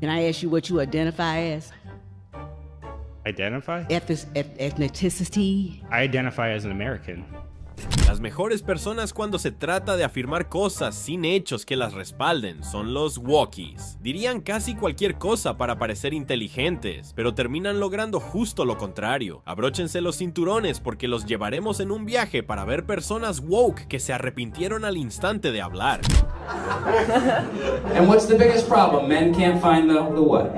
Can I ask you what you identify as? Identify? Ethnicity? I identify as an American. Las mejores personas cuando se trata de afirmar cosas sin hechos que las respalden son los walkies. Dirían casi cualquier cosa para parecer inteligentes, pero terminan logrando justo lo contrario. Abróchense los cinturones porque los llevaremos en un viaje para ver personas woke que se arrepintieron al instante de hablar. And what's the biggest problem? Men can't find the what?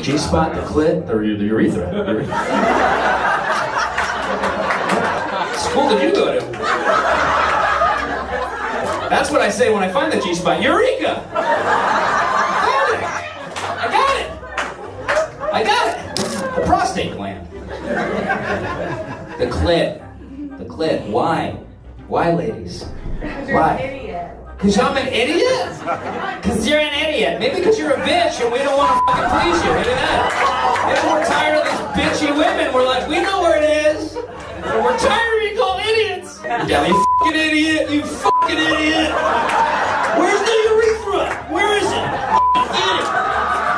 G-spot, the clit, the urethra. School did you go to? That's what I say when I find the G-spot. Eureka! I got it! The prostate gland. The clit. Why? Why, ladies? Why? Because I'm an idiot? Because you're an idiot. Maybe because you're a bitch and we don't want to fucking please you. Maybe that. Maybe we're tired of these bitchy women. We're like, we know where it is. And we're tired of being called idiots. Yeah, you fucking idiot. You fucking idiot. Where's the urethra? Where is it? Get it.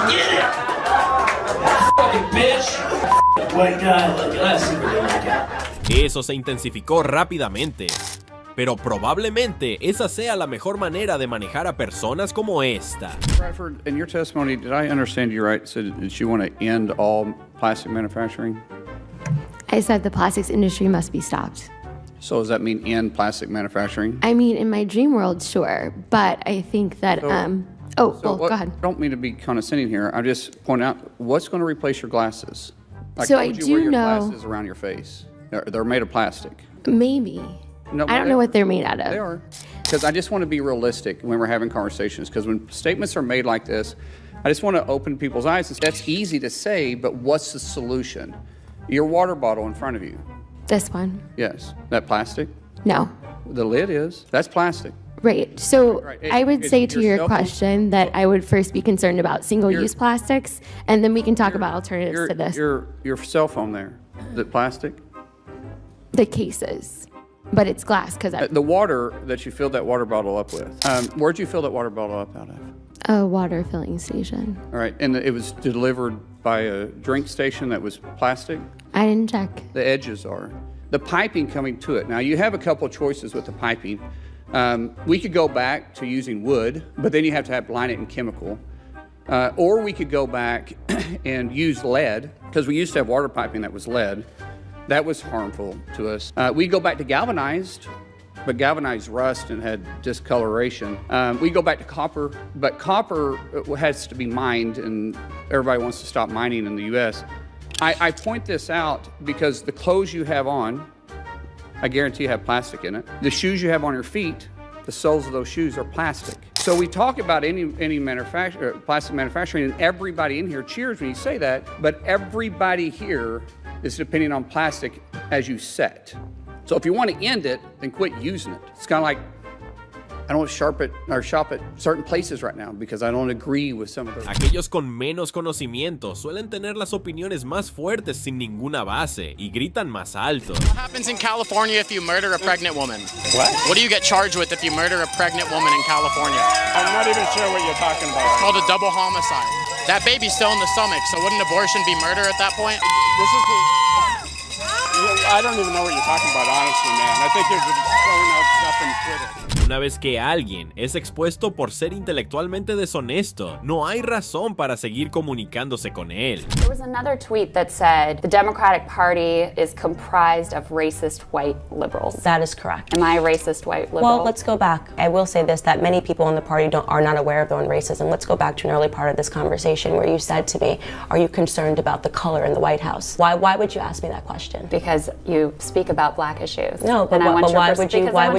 Get it. Fucking bitch. White guy. Look at us. Eso se intensificó rápidamente. Pero probablemente esa sea la mejor manera de manejar a personas como esta. Bradford, in your testimony, did I understand you right? Said that you want to end all plastic manufacturing? I said the plastics industry must be stopped. So does that mean end plastic manufacturing? I mean, in my dream world, sure. But I think that, go ahead. I don't mean to be condescending here. I just point out, what's going to replace your glasses? Like, So how I would you do wear your know- glasses around your face? They're made of plastic. Maybe. No, I don't know what they're made out They of. are. Because I just want to be realistic when we're having conversations. Because when statements are made like this, I just want to open people's eyes. That's easy to say, but what's the solution? Your water bottle in front of you. This one. Yes. That plastic? No. The lid is. That's plastic. Right. So Right. I would say to your Your cell phone- question that I would first be concerned about single-use plastics, and then we can talk about alternatives to this. Your cell phone there. Is it plastic? The cases. But it's glass because The water that you filled that water bottle up with. Where'd you fill that water bottle up out of? a water filling station. All right. And it was delivered by a drink station that was plastic? I didn't check. The edges are. The piping coming to it. Now, you have a couple of choices with the piping. We could go back to using wood, but then you have to line it in chemical. Or we could go back and use lead, because we used to have water piping that was lead. That was harmful to us. We go back to galvanized, but galvanized rust and had discoloration. We go back to copper, but copper has to be mined, and everybody wants to stop mining in the U.S. I point this out because the clothes you have on, I guarantee have plastic in it. The shoes you have on your feet, the soles of those shoes are plastic. So we talk about any plastic manufacturing, and everybody in here cheers when you say that, but everybody here is depending on plastic as you set. So if you want to end it, then quit using it. It's kind of like, I don't shop at certain places right now because I don't agree with some of those. Aquellos con menos conocimiento suelen tener las opiniones más fuertes sin ninguna base y gritan más alto. What happens in California if you murder a pregnant woman? What? What do you get charged with if you murder a pregnant woman in California? I'm not even sure what you're talking about. It's called a double homicide. That baby's still in the stomach, so wouldn't abortion be murder at that point? I don't even know what you're talking about, honestly, man. I think you're just throwing out stuff in Twitter. Una vez que alguien es expuesto por ser intelectualmente deshonesto, no hay razón para seguir comunicándose con él. There was another tweet that said the Democratic Party is comprised of racist white liberals. That is correct. Am I a racist white liberal? Well, let's go back. I will say this, that many people in the party are not aware of their own racism. Let's go back to an early part of this conversation where you said to me, are you concerned about the color in the White House? Why would you ask me that question? Because you speak about black issues. No, but why would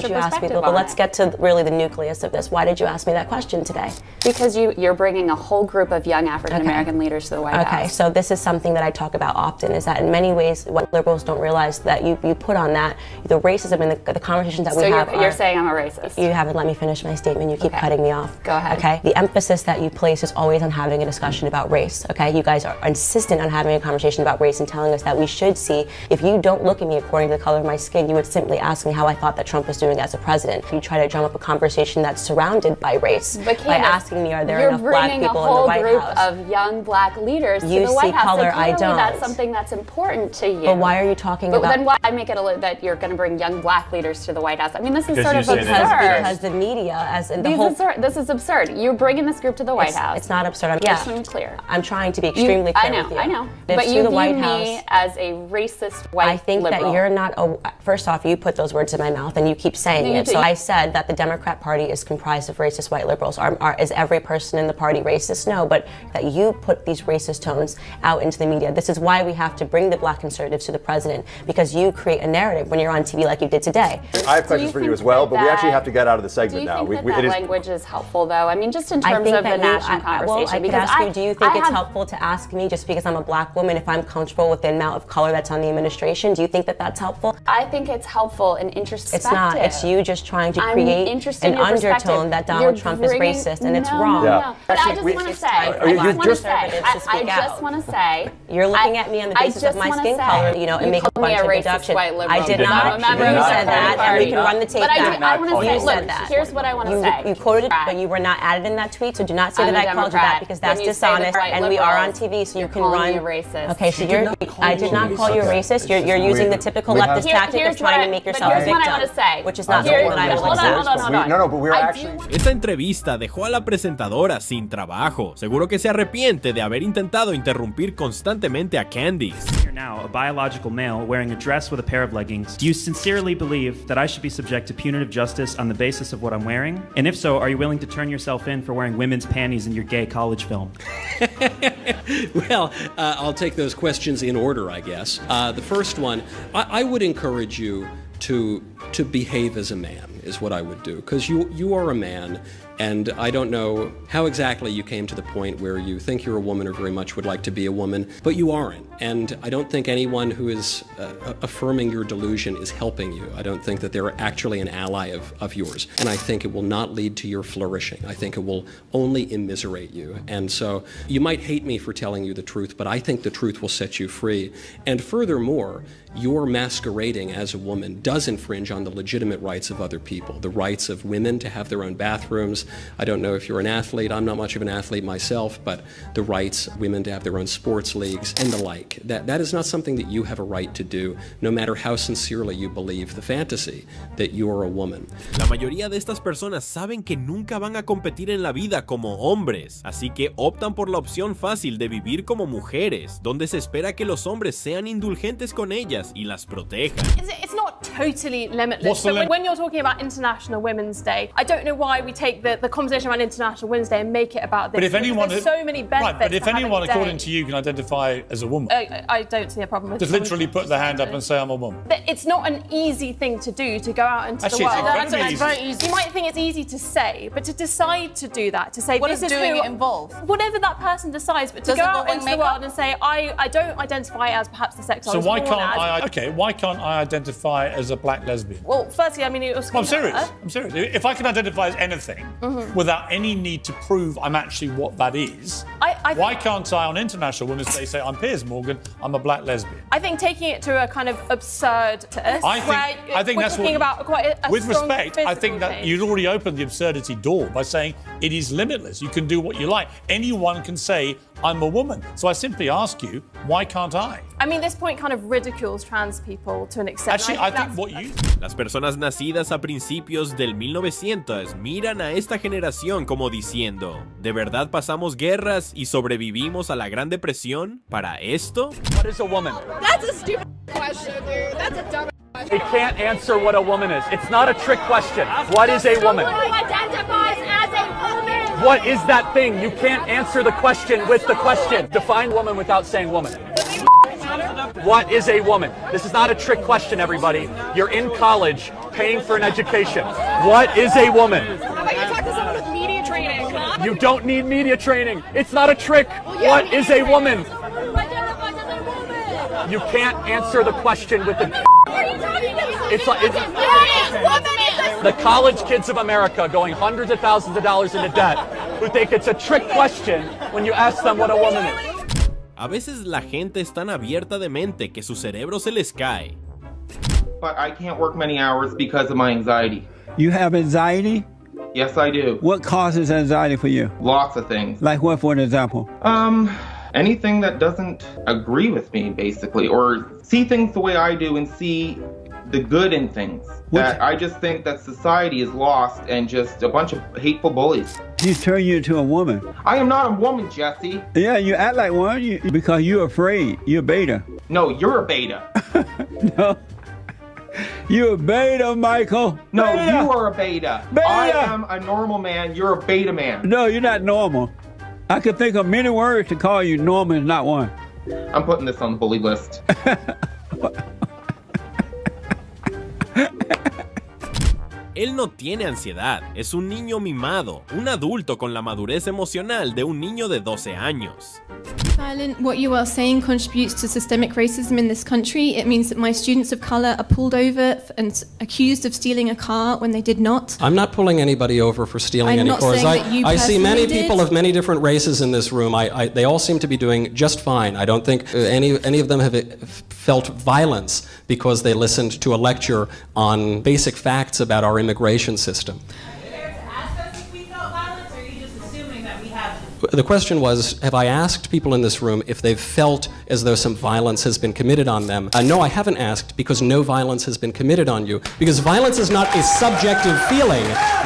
you ask me? But let's get to really the nucleus of this. Why did you ask me that question today? Because you're bringing a whole group of young African American leaders to the White House. Okay, so this is something that I talk about often, is that in many ways what liberals don't realize that you put on that, the racism and the conversations that we have. So you're saying I'm a racist? You haven't let me finish my statement. You keep cutting me off. Go ahead. Okay, the emphasis that you place is always on having a discussion about race. Okay, you guys are insistent on having a conversation about race and telling us that we should see, if you don't look at me according to the color of my skin, you would simply ask me how I thought that Trump was doing as a president. You try to drum up a conversation that's surrounded by race by asking me, are there enough black people in the White You're bringing a House? whole group of young black leaders You to the White see House. color, So I clearly don't. that's something that's important to you. But why are you talking But about... then why make it that you're going to bring young black leaders to the White House? I mean, this is Because sort of you say absurd. Because the media, as in the whole... This is absurd. You're bringing this group to the White House. It's not absurd. Just to be clear. I'm trying to be extremely clear with you. I know. It's But to you the view White me House. as a racist white I think liberal. that you're not, first off, you put those words in my mouth and you keep saying it. So I said that the Democrat Party is comprised of racist white liberals. Is every person in the party racist? No, but that you put these racist tones out into the media. This is why we have to bring the black conservatives to the president, because you create a narrative when you're on TV like you did today. I have questions for you as well, but we actually have to get out of the segment now. Do you think that language is helpful, though? I mean, just in terms of the national conversation. Well, I could ask you, do you think it's helpful to ask me, just because I'm a black woman, if I'm comfortable with the amount of color that's on the administration? Do you think that that's helpful? I think it's helpful and introspective. It's not. It's you just trying to create an undertone that Donald Trump is racist, and it's wrong. No. But I just want to say, I just want to say, you're looking at me on the basis of my skin color, you know, and make a bunch of deductions. I did not. You said that, and we can run the tape back. You said that. Here's what I want to say. You quoted it, but you were not added in that tweet, so do not say that I called you that, because that's dishonest, and we are on TV, so you can run. Okay, so I did not call you a racist. You're using the typical leftist tactic of trying to make yourself a victim, which is not something that I will accept. No, but we're actually... Esta entrevista dejó a la presentadora sin trabajo. Seguro que se arrepiente de haber intentado interrumpir constantemente a Candice. You're now a biological male wearing a dress with a pair of leggings. Do you sincerely believe that I should be subject to punitive justice on the basis of what I'm wearing? And if so, are you willing to turn yourself in for wearing women's panties in your gay college film? Well, I'll take those questions in order, I guess. The first one, I would encourage you to behave as a man, is what I would do, because you are a man, and I don't know how exactly you came to the point where you think you're a woman or very much would like to be a woman, but you aren't. And I don't think anyone who is affirming your delusion is helping you. I don't think that they're actually an ally of yours. And I think it will not lead to your flourishing. I think it will only immiserate you. And so you might hate me for telling you the truth, but I think the truth will set you free. And furthermore, your masquerading as a woman does infringe on the legitimate rights of other people, the rights of women to have their own bathrooms. I don't know if you're an athlete. I'm not much of an athlete myself, but the rights of women to have their own sports leagues and the like. That is not something that you have a right to do, no matter how sincerely you believe the fantasy that you are a woman. La mayoría de estas personas saben que nunca van a competir en la vida como hombres, así que optan por la opción fácil de vivir como mujeres, donde se espera que los hombres sean indulgentes con ellas y las protejan. It's not totally limitless. So when you're talking about International Women's Day, I don't know why we take the conversation around International Women's Day and make it about this. But if anyone, there's so many benefits. Right, but if to anyone, having a according day. to you, can identify as a woman, I don't see a problem with just literally put their hand up and say I'm a woman. It's not an easy thing to do, to go out into Actually, the world. it's very easy. You might think it's easy to say, but to decide to do that, to say what this does is doing who, it involve? Whatever that person decides, but to Does go it out involve into the makeup? world and say I don't identify as perhaps the sex I So was why born can't as. why can't I identify as a black lesbian? Well, firstly, I mean, it was. I'm serious. I'm serious. If I can identify as anything without any need to prove I'm actually what that is, why can't I on International Women's Day say I'm Piers Morgan, I'm a black lesbian? I think taking it to a kind of absurd I think we're that's talking what, about quite a with strong respect, I think physical that thing. you'd already opened the absurdity door by saying it is limitless. You can do what you like. Anyone can say I'm a woman. So I simply ask you, why can't I? I mean, this point kind of ridicules trans people to an extent. Actually, I think what you... Las personas nacidas a principios del 1900 miran a esta generación como diciendo, ¿de verdad pasamos guerras y sobrevivimos a la Gran Depresión para esto? What is a woman? That's a stupid question, dude. That's a dumb question. They can't answer what a woman is. It's not a trick question. What is a woman? Someone who identifies as a woman. What is that thing? You can't answer the question with the question. Define woman without saying woman. What is a woman? This is not a trick question, everybody. You're in college, paying for an education. What is a woman? How about you talk to someone with media training? You don't need media training. It's not a trick. What is a woman? You can't answer the question with the... The college kids of America going hundreds of thousands of dollars into debt who think it's a trick question when you ask them what a woman is. A veces la gente es tan abierta de mente que su cerebro se les cae. But I can't work many hours because of my anxiety. You have anxiety? Yes, I do. What causes anxiety for you? Lots of things. Like what, for an example? Anything that doesn't agree with me, basically, or see things the way I do and see the good in things. That I just think that society is lost and just a bunch of hateful bullies. He turned you into a woman. I am not a woman, Jesse. Yeah, you act like one because you're afraid. You're beta. No, you're a beta. No. You're a beta, Michael. No, beta. You are a beta. I am a normal man. You're a beta man. No, you're not normal. I could think of many words to call you normal and not one. I'm putting this on the bully list. Él no tiene ansiedad, es un niño mimado, un adulto con la madurez emocional de un niño de 12 años. Silent, what you are saying contributes to systemic racism in this country. It means that my students of color are pulled over and accused of stealing a car when they did not. I'm not pulling anybody over for stealing any cars. I see many people of many different races in this room. They all seem to be doing just fine. I don't think any of them have felt violence because they listened to a lecture on basic facts about our immigration system. The question was, have I asked people in this room if they've felt as though some violence has been committed on them? No, I haven't asked, because no violence has been committed on you. Because violence is not a subjective feeling.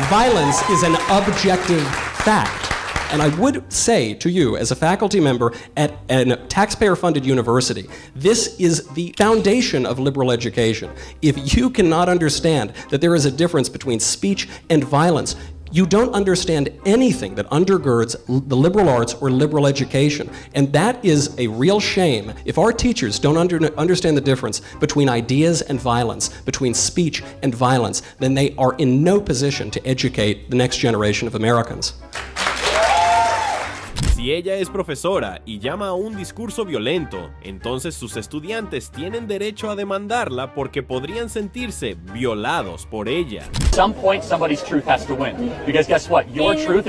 Violence is an objective fact. And I would say to you, as a faculty member at a taxpayer-funded university, this is the foundation of liberal education. If you cannot understand that there is a difference between speech and violence, you don't understand anything that undergirds the liberal arts or liberal education. And that is a real shame. If our teachers don't understand the difference between ideas and violence, between speech and violence, then they are in no position to educate the next generation of Americans. Si ella es profesora y llama a un discurso violento, entonces sus estudiantes tienen derecho a demandarla porque podrían sentirse violados por ella. At some point, somebody's truth has to win. Because guess what? Your truth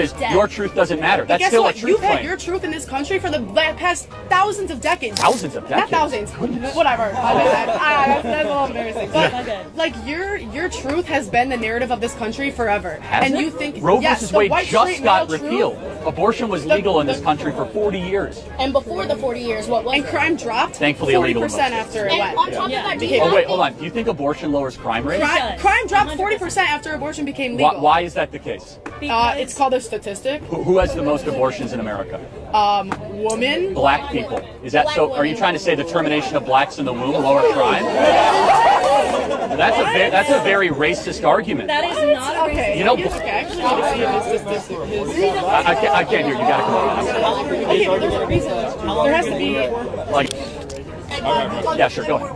doesn't matter. That's still a truth claim. You've had your truth in this country for the past thousands of decades. Thousands of decades? Not thousands. Whatever. My bad. That's a little embarrassing. But like your truth has been the narrative of this country forever. Has it? You think Roe versus Wade just got truth, repealed. Abortion was legal in this country for 40 years. And before the 40 years, what was it? And crime dropped Thankfully 40% after it went. On top of that, oh wait, hold on. Do you think abortion lowers crime rates? Crime dropped 40% after abortion became legal. Why is that the case? It's called a statistic. Who has the most abortions in America? Women. Black people. Is that so? Are you trying to say the termination of blacks in the womb lower crime? That's a very racist argument. That is not okay. You know, I can't hear you. You gotta come on. Okay, but there's a reason. There has to be like. Yeah, sure. Go ahead.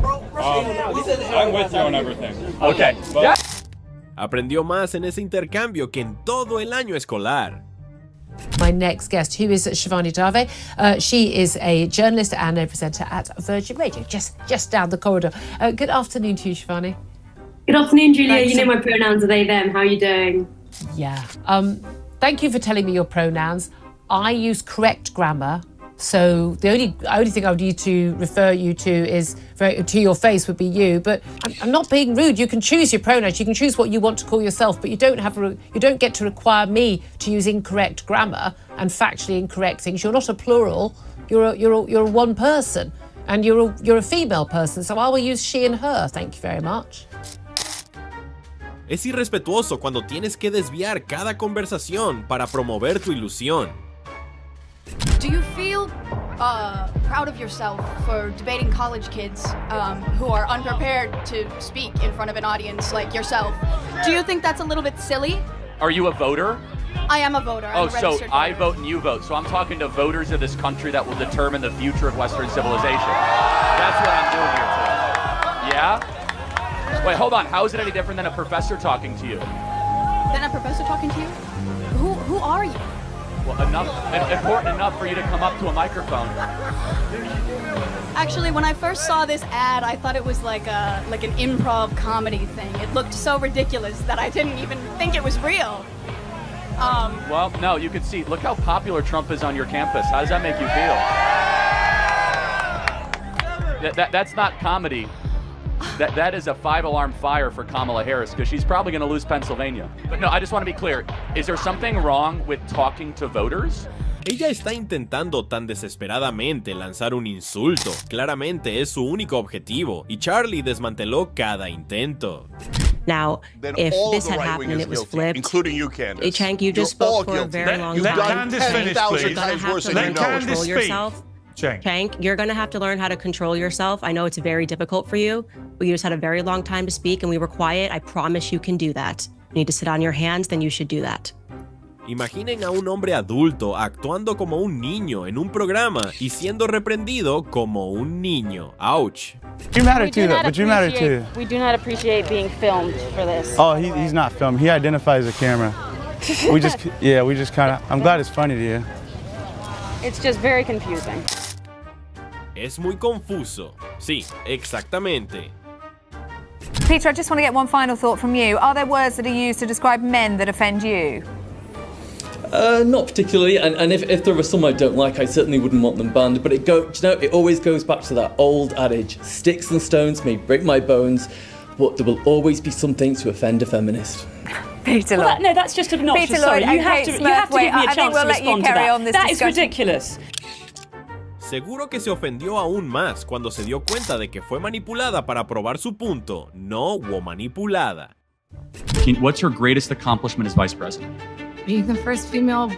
I'm with you on everything. Okay. Yeah. Aprendió más en ese intercambio que en todo el año escolar. My next guest, who is Shivani Dave. She is a journalist and a presenter at Virgin Radio, just down the corridor. Good afternoon to you, Shivani. Good afternoon, Julia. You know my pronouns are they, them. How are you doing? Yeah. Thank you for telling me your pronouns. I use correct grammar, so the only thing I would need to refer you to is to your face would be you. But I'm not being rude. You can choose your pronouns. You can choose what you want to call yourself, but you don't get to require me to use incorrect grammar and factually incorrect things. You're not a plural. You're a one person, and you're a female person. So I will use she and her. Thank you very much. Es irrespetuoso cuando tienes que desviar cada conversación para promover tu ilusión. Do you feel proud of yourself for debating college kids who are unprepared to speak in front of an audience like yourself? Do you think that's a little bit silly? Are you a voter? I am a voter. I'm a registered voter. I vote and you vote. So I'm talking to voters of this country that will determine the future of Western civilization. That's what I'm doing here today. Yeah? Wait, hold on. How is it any different than a professor talking to you? Than a professor talking to you? Who are you? Well, important enough for you to come up to a microphone. Actually, when I first saw this ad, I thought it was like an improv comedy thing. It looked so ridiculous that I didn't even think it was real. Well, no, you can see. Look how popular Trump is on your campus. How does that make you feel? That's not comedy. That is a 5-alarm fire for Kamala Harris because she's probably going to lose Pennsylvania. But no, I just want to be clear. Is there something wrong with talking to voters? Ella está intentando tan desesperadamente lanzar un insulto. Claramente es su único objetivo, y Charlie desmanteló cada intento. Now, then if all this of the had right happened wing and is it was guilty, flipped, including you, Candace. Cenk, you just You're all spoke for a guilty. very long Let time. Candace finish, please. You're gonna have to Let Candace speak. yourself. Cenk, you're going to have to learn how to control yourself. I know it's very difficult for you, but you just had a very long time to speak and we were quiet. I promise you can do that. You need to sit on your hands, then you should do that. Imaginen a un hombre adulto actuando como un niño en un programa y siendo reprendido como un niño. Ouch. You matter too, though. But you matter too. We do not appreciate being filmed for this. Oh, he's not filmed. He identifies the camera. we just kind of. I'm glad it's funny to you. It's just very confusing. Es muy confuso. Sí, exactamente. Peter, I just want to get one final thought from you. Are there words that are used to describe men that offend you? Not particularly, and if there are some I don't like, I certainly wouldn't want them banned. But it always goes back to that old adage: sticks and stones may break my bones, but there will always be something to offend a feminist. Peter Well, Lloyd. no, that's just obnoxious. Peter Sorry, Lloyd, you have to give me a I think chance we'll to let you respond to carry that. on this That is discussion. ridiculous. Seguro que se ofendió aún más cuando se dio cuenta de que fue manipulada para probar su punto. No hubo manipulada. What's her greatest accomplishment as vice president? Being the first female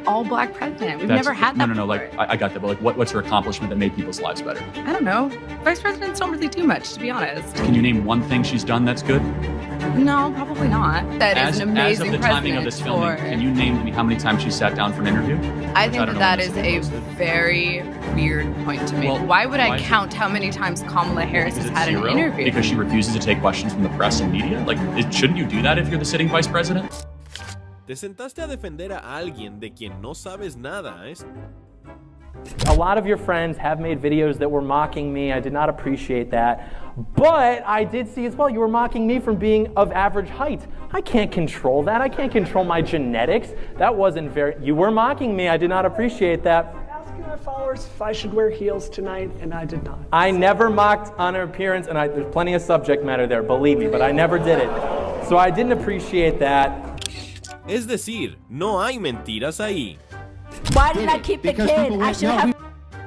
all-black president. We've never had that No, like, I got that, but like, what's her accomplishment that made people's lives better? I don't know. Vice presidents don't really do much, to be honest. Can you name one thing she's done that's good? No, probably not. That is an As amazing of the timing of this filming, can you name to me how many times she sat down for an interview? I think that is a very weird point to make. Well, why would I why is count how many times Kamala Harris has had an interview? Because she refuses to take questions from the press and media? Like, shouldn't you do that if you're the sitting vice president? Te sentaste a defender a alguien de quien no sabes nada, ¿eh? A lot of your friends have made videos that were mocking me. I did not appreciate that. But I did see as well, you were mocking me from being of average height. I can't control that. I can't control my genetics. That wasn't very, you were mocking me. I did not appreciate that. Asking my followers if I should wear heels tonight, and I did not. I never mocked on her appearance, and there's plenty of subject matter there, believe me, but I never did it. So I didn't appreciate that. Es decir, no hay mentiras ahí. Why did I keep the kid? I should have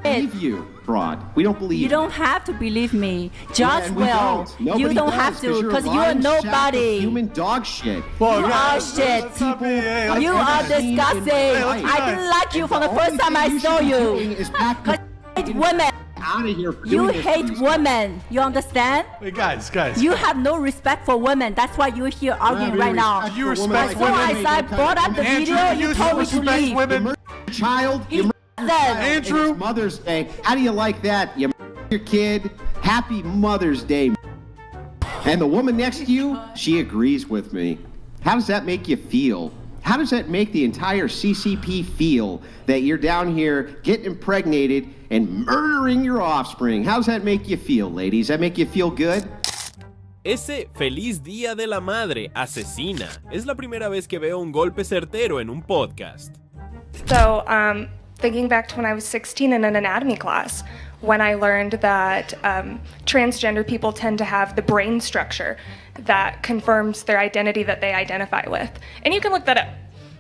believe you, fraud. We don't believe you. don't have to believe me. Judge will. You don't does, have to, because you are nobody. Human dog shit. You are shit. You are disgusting. I didn't like you from the first time I saw you. Because you hate women. Out of here you hate women. You understand? Hey guys. You have no respect for women. That's why you're here arguing right now. You respect women. As I brought up the video, you told me to leave. Women. Child, you Andrew. It's Mother's Day. How do you like that? You your kid. Happy Mother's Day. And the woman next to you, she agrees with me. How does that make you feel? How does that make the entire CCP feel that you're down here getting impregnated and murdering your offspring? How does that make you feel, ladies? That make you feel good? Ese Feliz Día de la Madre asesina. Es la primera vez que veo un golpe certero en un podcast. So, thinking back to when I was 16 in an anatomy class, when I learned that transgender people tend to have the brain structure that confirms their identity that they identify with. And you can look that up.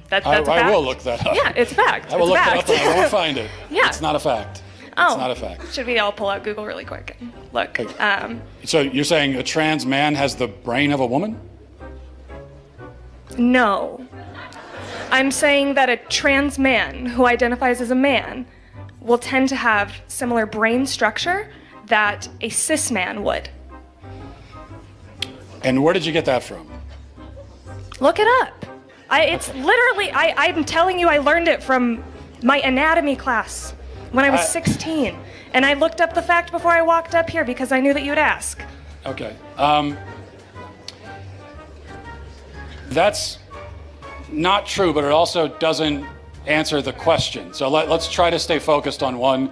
That's a fact. I will look that up. Yeah, it's a fact. I will look that up and I won't find it. Yeah. It's not a fact. Oh. It's not a fact. Should we all pull out Google really quick and look? So you're saying a trans man has the brain of a woman? No. I'm saying that a trans man who identifies as a man will tend to have similar brain structure that a cis man would. And where did you get that from? Look it up. It's literally, I'm telling you, I learned it from my anatomy class when I was 16. And I looked up the fact before I walked up here because I knew that you'd ask. Okay. That's not true, but it also doesn't answer the question. So let's try to stay focused on one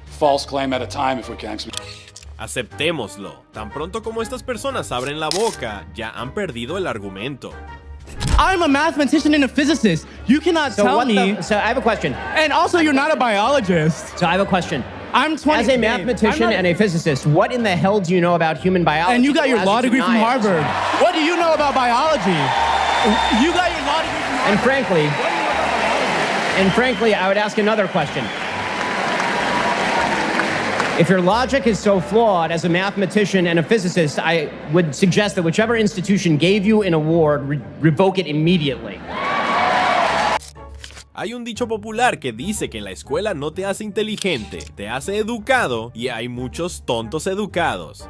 false claim at a time if we can. Aceptémoslo. Tan pronto como estas personas abren la boca, ya han perdido el argumento. I'm a mathematician and a physicist. You cannot tell me. So I have a question. And also, you're not a biologist. So I have a question. I'm 20. As a mathematician and a physicist, what in the hell do you know about human biology? And you got your law degree from Harvard. What do you know about biology? You got your law degree from Harvard. And frankly, I would ask another question. If your logic is so flawed as a mathematician and a physicist, I would suggest that whichever institution gave you an award, revoke it immediately. Hay un dicho popular que dice que la escuela no te hace inteligente, te hace educado, y hay muchos tontos educados.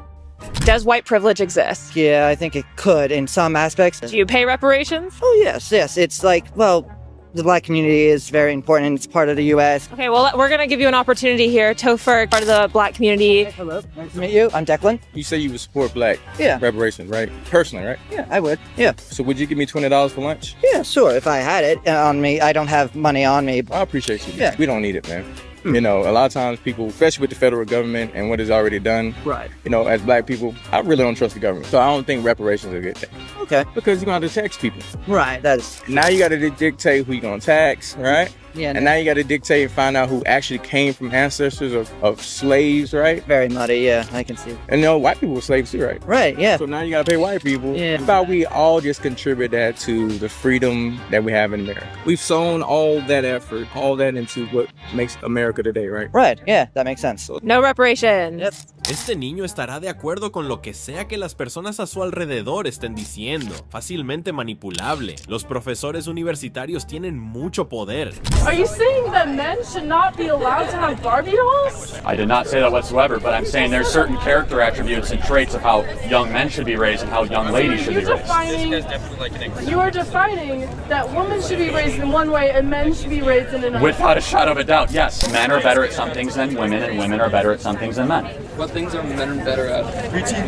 Does white privilege exist? Yeah, I think it could in some aspects. Do you pay reparations? Oh, yes. It's like, well, the black community is very important and it's part of the U.S. Okay, well, we're going to give you an opportunity here. Topher, part of the black community. Hey, hello, nice to meet you. I'm Declan. You say you would support black reparations, right? Personally, right? Yeah, I would. Yeah. So would you give me $20 for lunch? Yeah, sure. If I had it on me, I don't have money on me. I appreciate you. Yeah. We don't need it, man. You know, a lot of times people, especially with the federal government and what is already done, right? You know, as black people, I really don't trust the government. So I don't think reparations are a good thing. Okay. Because you're going to have to tax people. Right. Now you got to dictate who you're going to tax, right? Yeah. And now you got to dictate and find out who actually came from ancestors of slaves, right? Very muddy, yeah, I can see. And you know, white people were slaves too, right? Right, yeah. So now you got to pay white people. Yeah. How about we all just contribute that to the freedom that we have in America? We've sown all that effort, all that into what makes America today, right? Right, yeah, that makes sense. No reparations. Yep. Este niño estará de acuerdo con lo que sea que las personas a su alrededor estén diciendo, fácilmente manipulable. Los profesores universitarios tienen mucho poder. Are you saying that men should not be allowed to have Barbie dolls? I did not say that whatsoever, but I'm saying there's certain character attributes and traits of how young men should be raised and how young ladies should be raised. You are defining that women should be raised in one way and men should be raised in another. Without a shadow of a doubt, yes. Men are better at some things than women, and women are better at some things than men. What things are men better at?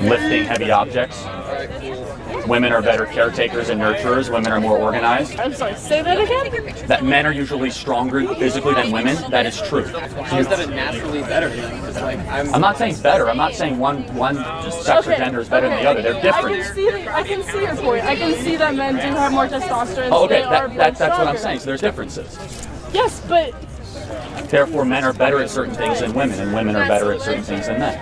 Lifting heavy objects. Women are better caretakers and nurturers. Women are more organized. I'm sorry, say that again? That men are usually stronger physically than women. That is true. How is that naturally better? Like, I'm not saying better. I'm not saying one sex or gender is better than the other. They're different. I can see your point. I can see that men do have more testosterone. Oh, okay, that's what I'm saying. So there's differences. Yes, but... Therefore, men are better at certain things than women, and women are better at certain things than men.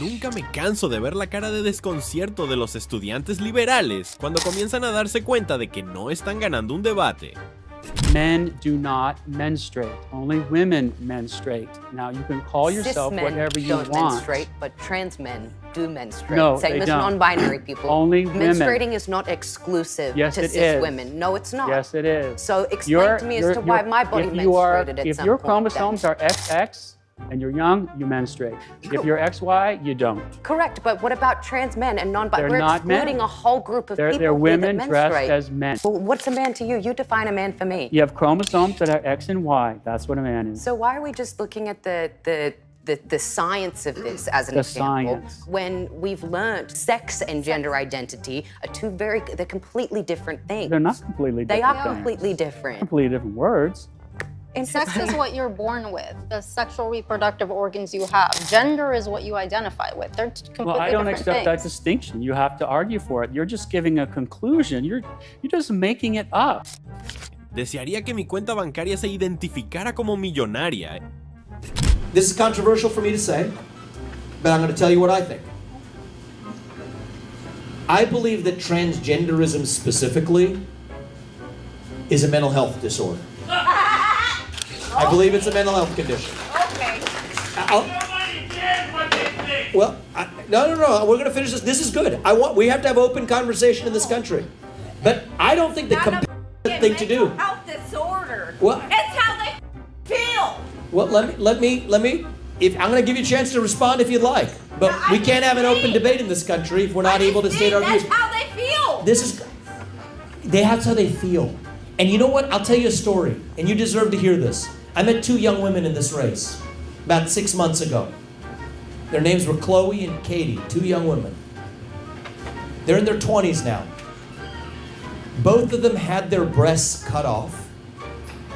Nunca me canso de ver la cara de desconcierto de los estudiantes liberales cuando comienzan a darse cuenta de que no están ganando un debate. Men do not menstruate. Only women menstruate. Now, you can call yourself whatever you want. Cis men don't menstruate, but trans men do menstruate. No, Same they as don't. non-binary people. Only women. Menstruating is not exclusive Yes, to it cis is. women. No, it's not. Yes, it is. So explain to me as to why my body menstruated at If some your point chromosomes are XX and you're young, you menstruate. If you're XY, you don't. Correct, but what about trans men and non-binary? They're We're not men. excluding a whole group of people They're women that dressed menstruate. as men. Well, what's a man to you? You define a man for me. You have chromosomes that are X and Y. That's what a man is. So why are we just looking at the science of this as an The example science. when we've learned sex and gender identity are they're completely different things. They're not completely different. They are things. completely different. Completely different words. Sex is what you're born with, the sexual reproductive organs you have. Gender is what you identify with. They're completely Well, I don't different accept that things. distinction. You have to argue for it. You're just giving a conclusion. You're just making it up. Desearía que mi cuenta bancaria se identificara como millonaria. This is controversial for me to say, but I'm going to tell you what I think. I believe that transgenderism specifically is a mental health disorder. I believe it's a mental health condition. Okay. Well, no. We're going to finish this. This is good. We have to have open conversation in this country. But I don't think the thing to do. Health disorder. Well, It's how they feel. Well, let me. If I'm going to give you a chance to respond if you'd like, but we can't have an open debate in this country if we're not able to state our views. That's how they feel. That's how they feel. And you know what? I'll tell you a story, and you deserve to hear this. I met two young women in this race about 6 months ago. Their names were Chloe and Katie, two young women. They're in their 20s now. Both of them had their breasts cut off.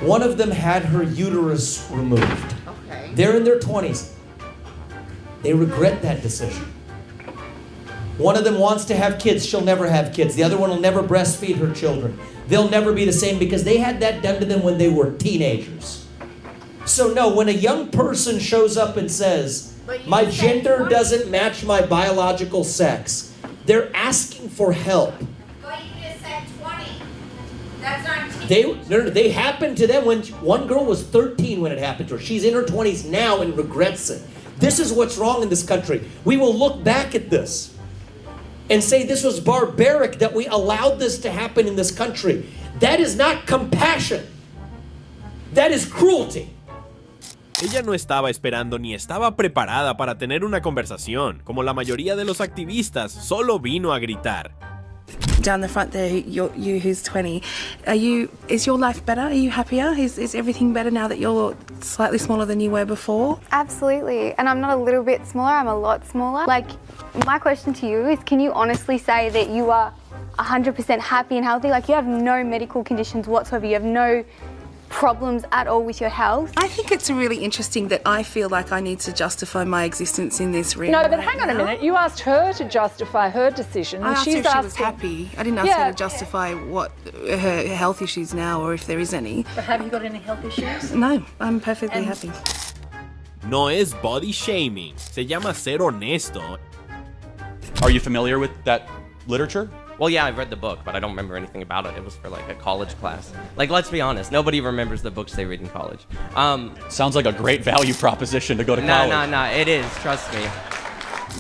One of them had her uterus removed. Okay. They're in their 20s. They regret that decision. One of them wants to have kids, she'll never have kids. The other one will never breastfeed her children. They'll never be the same because they had that done to them when they were teenagers. So no, when a young person shows up and says, my gender doesn't match my biological sex, they're asking for help. But you just said 20. That's not They happened to them when one girl was 13 when it happened to her. She's in her 20s now and regrets it. This is what's wrong in this country. We will look back at this and say this was barbaric that we allowed this to happen in this country. That is not compassion. That is cruelty. Ella no estaba esperando ni estaba preparada para tener una conversación. Como la mayoría de los activistas, solo vino a gritar. Down the front there, you who's 20, is your life better? Are you happier? Is everything better now that you're slightly smaller than you were before? Absolutely, and I'm not a little bit smaller, I'm a lot smaller. Like, my question to you is, can you honestly say that you are 100% happy and healthy? Like, you have no medical conditions whatsoever, you have no problems at all with your health? I think it's really interesting that I feel like I need to justify my existence in this room. No, but hang on a minute. You asked her to justify her decision. I asked her if she was asking... happy. I didn't ask her to justify what her health issues now or if there is any. But have you got any health issues? No, I'm perfectly happy. No es body shaming, se llama ser honesto. Are you familiar with that literature? Well, yeah, I've read the book, but I don't remember anything about it. It was for like a college class. Like, let's be honest, nobody remembers the books they read in college. Sounds like a great value proposition to go to college. No, it is, trust me.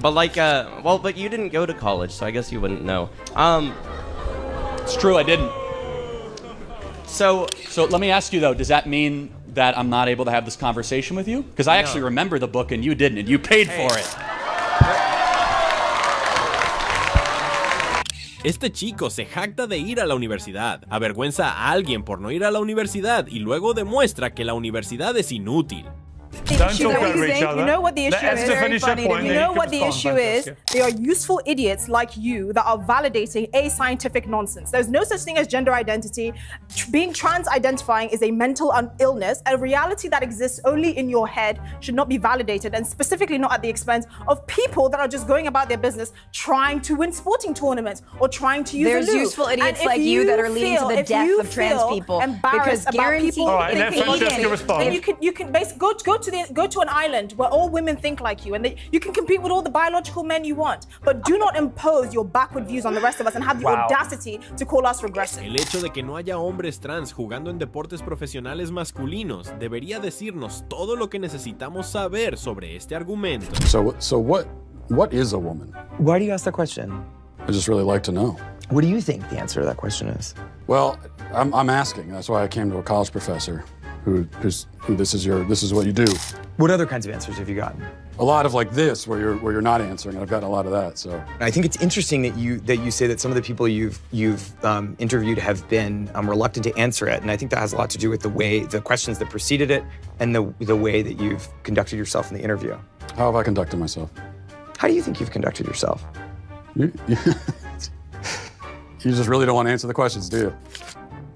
But like, well, but you didn't go to college, so I guess you wouldn't know. It's true, I didn't. So let me ask you though, does that mean that I'm not able to have this conversation with you? Because I actually remember the book and you didn't, and you paid for it. Este chico se jacta de ir a la universidad, avergüenza a alguien por no ir a la universidad y luego demuestra que la universidad es inútil. Don't talk over each other. You know what the issue is? Very funny. You know what the issue is? They are useful idiots like you that are validating ascientific nonsense. There's no such thing as gender identity. Being trans-identifying is a mental illness, a reality that exists only in your head, should not be validated, and specifically not at the expense of people that are just going about their business trying to win sporting tournaments or trying to use There's a loo. useful idiots like you that are leading to the death of trans people. Because guaranteed. All right, let Francesca respond. Then you can basically go to an island where all women think like you, and you can compete with all the biological men you want, but do not impose your backward views on the rest of us and have the audacity to call us regressive. El hecho de que no haya hombres trans jugando en deportes profesionales masculinos debería decirnos todo lo que necesitamos saber sobre este argumento. So what is a woman? Why do you ask that question? I just really like to know. What do you think the answer to that question is? Well, I'm asking. That's why I came to a college professor who this is what you do. What other kinds of answers have you gotten? A lot of like this, where you're not answering, and I've gotten a lot of that. So I think it's interesting that you say that some of the people you've interviewed have been reluctant to answer it, and I think that has a lot to do with the questions that preceded it, and the way that you've conducted yourself in the interview. How have I conducted myself? How do you think you've conducted yourself? You just really don't want to answer the questions, do you?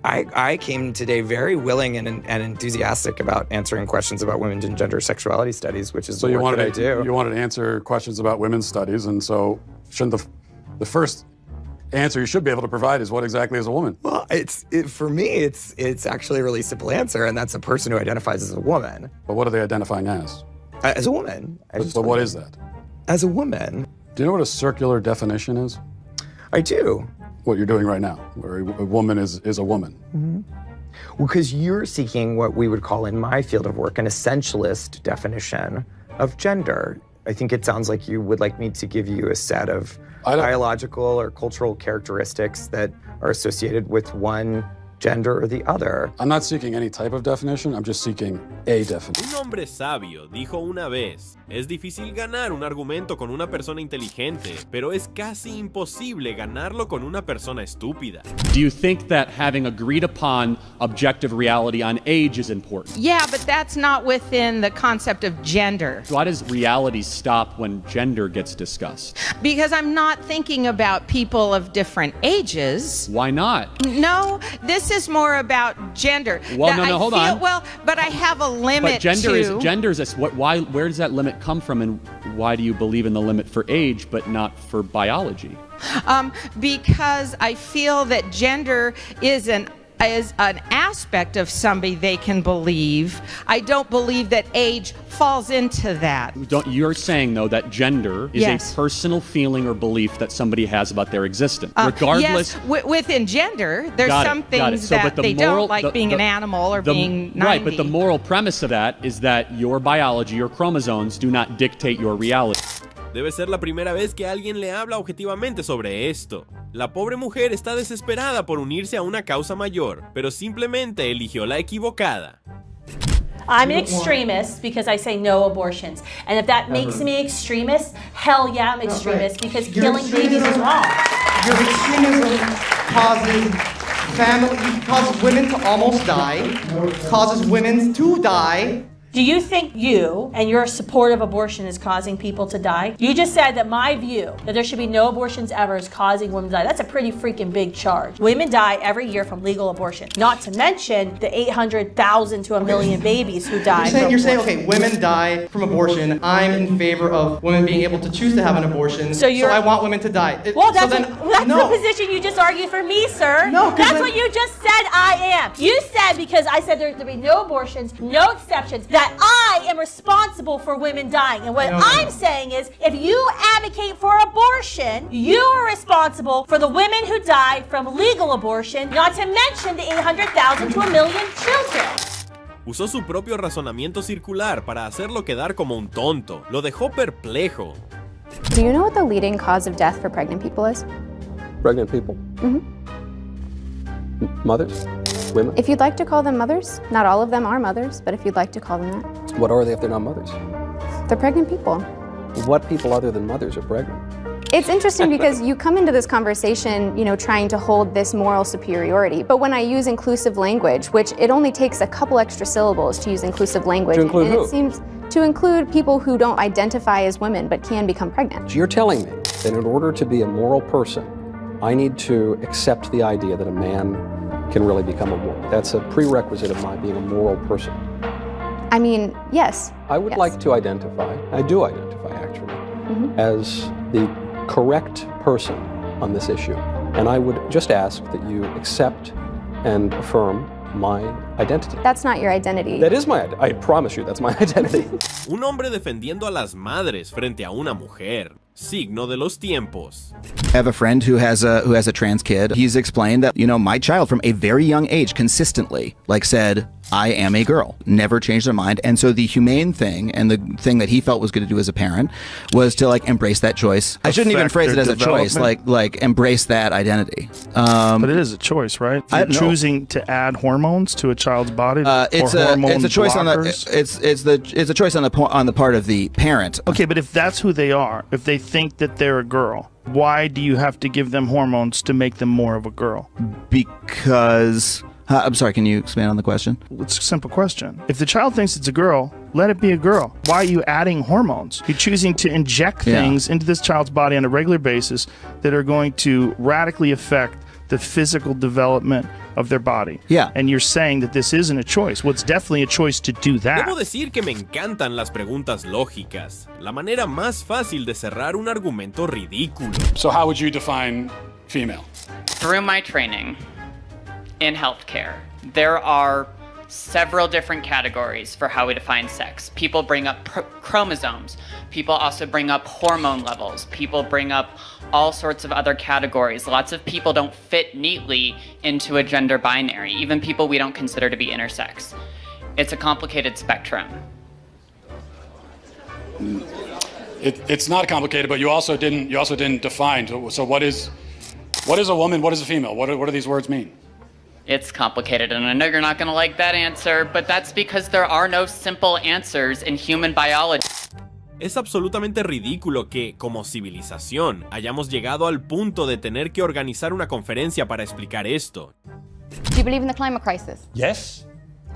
I came today very willing and enthusiastic about answering questions about women's and gender sexuality studies, which is the work that I do. You wanted to answer questions about women's studies, and so shouldn't the first answer you should be able to provide is what exactly is a woman? Well, for me, it's actually a really simple answer, and that's a person who identifies as a woman. But what are they identifying as? As a woman. But what is that? As a woman. Do you know what a circular definition is? I do. What you're doing right now, where a woman is a woman. Mm-hmm. Well, because you're seeking what we would call in my field of work an essentialist definition of gender. I think it sounds like you would like me to give you a set of biological or cultural characteristics that are associated with one gender or the other. I'm not seeking any type of definition, I'm just seeking a definition. Un hombre sabio dijo una vez, es difícil ganar un argumento con una persona inteligente, pero es casi imposible ganarlo con una persona estúpida. Do you think that having agreed upon objective reality on age is important? Yeah, but that's not within the concept of gender. Why does reality stop when gender gets discussed? Because I'm not thinking about people of different ages. Why not? No, this this is more about gender. Well, no, hold on. Well, but I have a limit but gender to... gender is why? Where does that limit come from, and why do you believe in the limit for age but not for biology? Because I feel that gender is an aspect of somebody they can believe. I don't believe that age falls into that. You're saying, though, that gender is a personal feeling or belief that somebody has about their existence, regardless. Yes, within gender, there's some things that they don't, like being an animal or being 90. Right, but the moral premise of that is that your biology, your chromosomes, do not dictate your reality. Debe ser la primera vez que alguien le habla objetivamente sobre esto. La pobre mujer está desesperada por unirse a una causa mayor, pero simplemente eligió la equivocada. I'm an extremist because I say no abortions. And if that makes me extremist, hell yeah, I'm extremist because killing babies is wrong. Your extremism causes women to almost die, causes women to die. Do you think you and your support of abortion is causing people to die? You just said that my view that there should be no abortions ever is causing women to die. That's a pretty freaking big charge. Women die every year from legal abortion. Not to mention the 800,000 to a million babies who die. You're saying, okay, women die from abortion. I'm in favor of women being able to choose to have an abortion. So I want women to die. Well, that's the position you just argued for me, sir. No, that's what you just said I am. You said because I said there'd be no abortions, no exceptions, that I am responsible for women dying. And what I'm saying is, if you advocate for abortion, you are responsible for the women who die from legal abortion, not to mention the 800,000 to a million children. Usó su propio razonamiento circular para hacerlo quedar como un tonto. Lo dejó perplejo. Do you know what the leading cause of death for pregnant people is? Pregnant people? Mm-hmm. Mothers? Women? If you'd like to call them mothers, not all of them are mothers, but if you'd like to call them that. What are they if they're not mothers? They're pregnant people. What people other than mothers are pregnant? It's interesting because you come into this conversation, trying to hold this moral superiority. But when I use inclusive language, which it only takes a couple extra syllables to use inclusive language. To include who? It seems to include people who don't identify as women but can become pregnant. So you're telling me that in order to be a moral person, I need to accept the idea that a man can really become a woman. That's a prerequisite of my being a moral person. I mean, yes. I would like to identify, I do identify actually, as the correct person on this issue. And I would just ask that you accept and affirm my identity. That's not your identity. That is my identity. I promise you, that's my identity. Un hombre defendiendo a las madres frente a una mujer. Signo de los tiempos. I have a friend who has a trans kid. He's explained that, my child from a very young age consistently, said, I am a girl, never changed their mind. And so the humane thing and the thing that he felt was good to do as a parent was to embrace that choice. I shouldn't even phrase it as a choice, embrace that identity. But it is a choice, right? You're choosing to add hormones to a child's body. It's a choice it's a choice on the part of the parent. Okay, but if that's who they are, if they think that they're a girl, why do you have to give them hormones to make them more of a girl? Because I'm sorry, can you expand on the question? It's a simple question. If the child thinks it's a girl, let it be a girl. Why are you adding hormones? You're choosing to inject things into this child's body on a regular basis that are going to radically affect the physical development of their body. Yeah. And you're saying that this isn't a choice. Well, it's definitely a choice to do that. Debo decir que me encantan las preguntas lógicas. La manera más fácil de cerrar un argumento ridículo. So how would you define female? Through my training in healthcare, there are several different categories for how we define sex. People bring up chromosomes. People also bring up hormone levels. People bring up all sorts of other categories. Lots of people don't fit neatly into a gender binary, even people we don't consider to be intersex. It's a complicated spectrum. It's not complicated, but you also didn't define. So what is a woman? What is a female? What do these words mean? It's complicated, and I know you're not going to like that answer, but that's because there are no simple answers in human biology. Es absolutamente ridículo que, como civilización, hayamos llegado al punto de tener que organizar una conferencia para explicar esto. Do you believe in the climate crisis? Yes.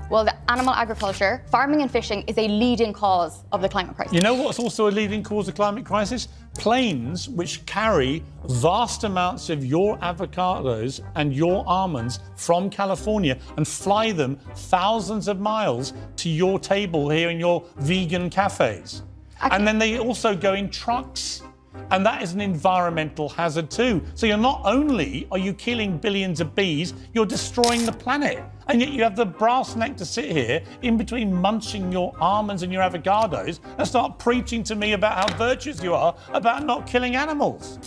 Well, the animal agriculture, farming and fishing is a leading cause of the climate crisis. You know what's also a leading cause of climate crisis? Planes which carry vast amounts of your avocados and your almonds from California and fly them thousands of miles to your table here in your vegan cafes. And then they also go in trucks. And that is an environmental hazard too. So you're not only are you killing billions of bees, you're destroying the planet. And yet you have the brass neck to sit here in between munching your almonds and your avocados and start preaching to me about how virtuous you are about not killing animals.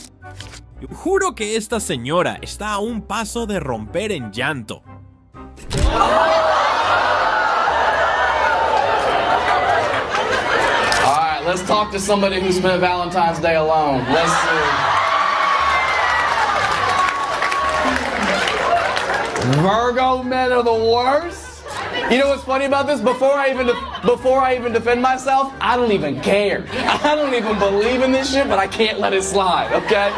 Juro que esta señora está a un paso de romper en llanto. Let's talk to somebody who spent Valentine's Day alone. Let's see. Virgo men are the worst. You know what's funny about this? Before I even defend myself, I don't even care. I don't even believe in this shit, but I can't let it slide, okay?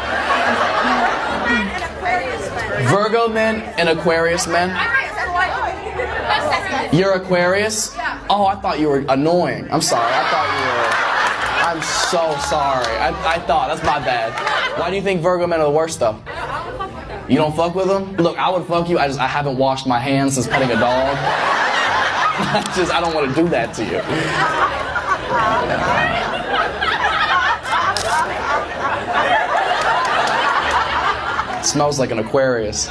Virgo men and Aquarius men. You're Aquarius? Oh, I thought you were annoying. I'm sorry. I'm so sorry. I thought, that's my bad. Why do you think Virgo men are the worst though? You don't fuck with them? Look, I would fuck you, I haven't washed my hands since petting a dog. I don't want to do that to you. It smells like an Aquarius.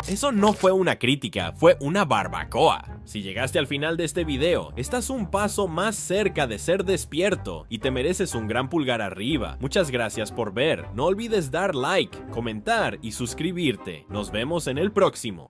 Eso no fue una crítica, fue una barbacoa. Si llegaste al final de este video, estás un paso más cerca de ser despierto y te mereces un gran pulgar arriba. Muchas gracias por ver, no olvides dar like, comentar y suscribirte. Nos vemos en el próximo.